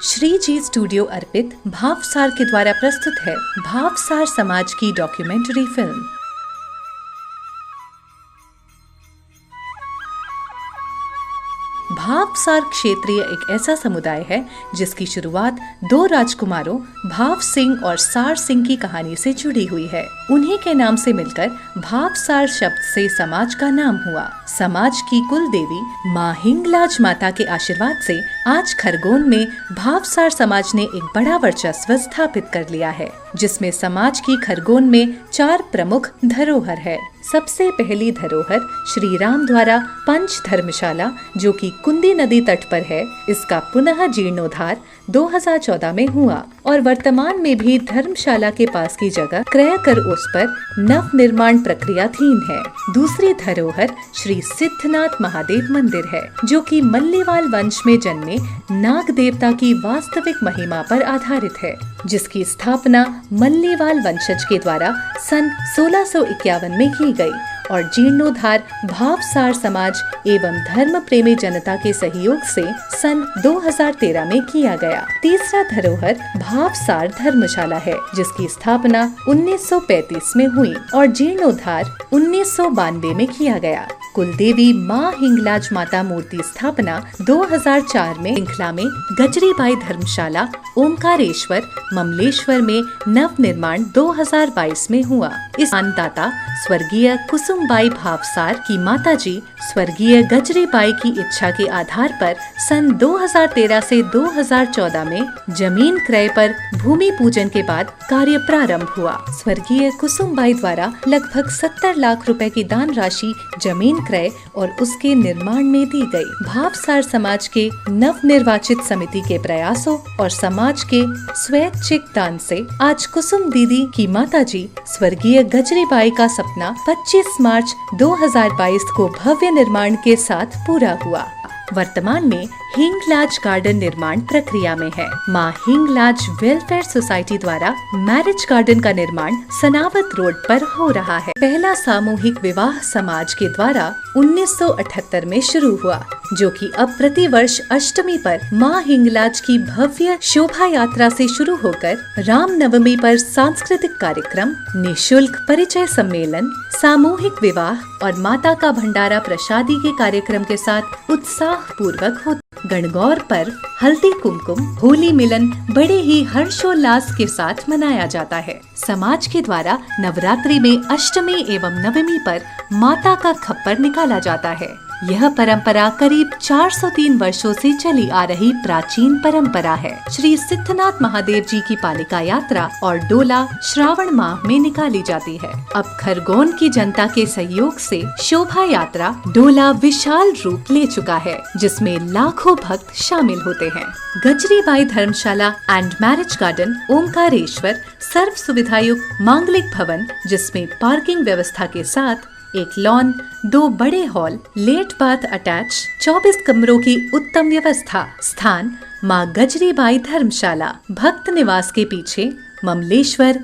श्री जी studio अर्पित भावसार के द्वारा प्रस्तुत है भावसार समाज की डॉक्यूमेंट्री फिल्म। भावसार क्षेत्रीय एक ऐसा समुदाय है जिसकी शुरुआत दो राजकुमारों भाव सिंह और सार सिंह की कहानी से जुड़ी हुई है। उन्हीं के नाम से मिलकर भावसार शब्द से समाज का नाम हुआ। समाज की कुल देवी माँ हिंगलाज माता के आशीर्वाद से आज खरगोन में भावसार समाज ने एक बड़ा वर्चस्व स्थापित कर लिया है, जिसमें समाज की खरगोन में 4 प्रमुख धरोहर है। सबसे पहली धरोहर श्री राम द्वारा पंच धर्मशाला जो कि कुंदी नदी तट पर है, इसका पुनः जीर्णोद्धार 2014 में हुआ और वर्तमान में भी धर्मशाला के पास की जगह क्रय कर उस पर नव निर्माण प्रक्रियाधीन है। दूसरी धरोहर श्री सिद्धनाथ महादेव मंदिर है, जो कि मल्लीवाल वंश में जन्मे नाग देवता की वास्तविक महिमा पर आधारित है, जिसकी स्थापना मल्लीवाल वंशज के द्वारा सन 1651 में की गई और जीर्णोद्धार भावसार समाज एवं धर्म प्रेमी जनता के सहयोग से सन 2013 में किया गया। तीसरा धरोहर भावसार धर्मशाला है, जिसकी स्थापना 1935 में हुई और जीर्णोद्धार 1992 में किया गया। कुलदेवी माँ हिंगलाज माता मूर्ति स्थापना 2004 में श्रृंखला में गजरीबाई धर्मशाला ओंकारेश्वर ममलेश्वर में नव निर्माण 2022 में हुआ। इस दाता स्वर्गीय कुसुमबाई भावसार की माताजी स्वर्गीय गजरीबाई की इच्छा के आधार पर सन 2013 से 2014 में जमीन क्रय पर भूमि पूजन के बाद कार्य प्रारंभ हुआ। स्वर्गीय कुसुमबाई द्वारा लगभग 70 लाख रुपए की दान राशि जमीन क्रय और उसके निर्माण में दी गई। भावसार समाज के नव निर्वाचित समिति के प्रयासों और समाज के स्वैच्छिक दान से आज कुसुम दीदी की माताजी स्वर्गीय गजरीबाई का सपना 25 मार्च 2022 को भव्य निर्माण के साथ पूरा हुआ। वर्तमान में हिंगलाज गार्डन निर्माण प्रक्रिया में है। माँ हिंगलाज वेलफेयर सोसाइटी द्वारा मैरिज गार्डन का निर्माण सनावत रोड पर हो रहा है। पहला सामूहिक विवाह समाज के द्वारा 1978 में शुरू हुआ, जो कि अब प्रति वर्ष अष्टमी पर माँ हिंगलाज की भव्य शोभा यात्रा से शुरू होकर रामनवमी पर सांस्कृतिक कार्यक्रम, निशुल्क परिचय सम्मेलन, सामूहिक विवाह और माता का भंडारा प्रसादी के कार्यक्रम के साथ उत्साह पूर्वक होता। गणगौर पर्व, हल्दी कुमकुम, होली मिलन बड़े ही हर्षोल्लास के साथ मनाया जाता है। समाज के द्वारा नवरात्रि में अष्टमी एवं नवमी पर माता का खप्पर निकाला जाता है। यह परंपरा करीब 403 वर्षों से चली आ रही प्राचीन परंपरा है। श्री सिद्धनाथ महादेव जी की पालिका यात्रा और डोला श्रावण माह में निकाली जाती है। अब खरगोन की जनता के सहयोग से शोभा यात्रा डोला विशाल रूप ले चुका है, जिसमें लाखों भक्त शामिल होते हैं। गजरीबाई धर्मशाला एंड मैरिज गार्डन ओंकारेश्वर सर्व सुविधायुक्त मांगलिक भवन, जिसमें पार्किंग व्यवस्था के साथ एक लॉन, 2 बड़े हॉल, लेट बाथ अटैच, 24 कमरों की उत्तम व्यवस्था। स्थान माँ गजरीबाई धर्मशाला, भक्त निवास के पीछे ममलेश्वर।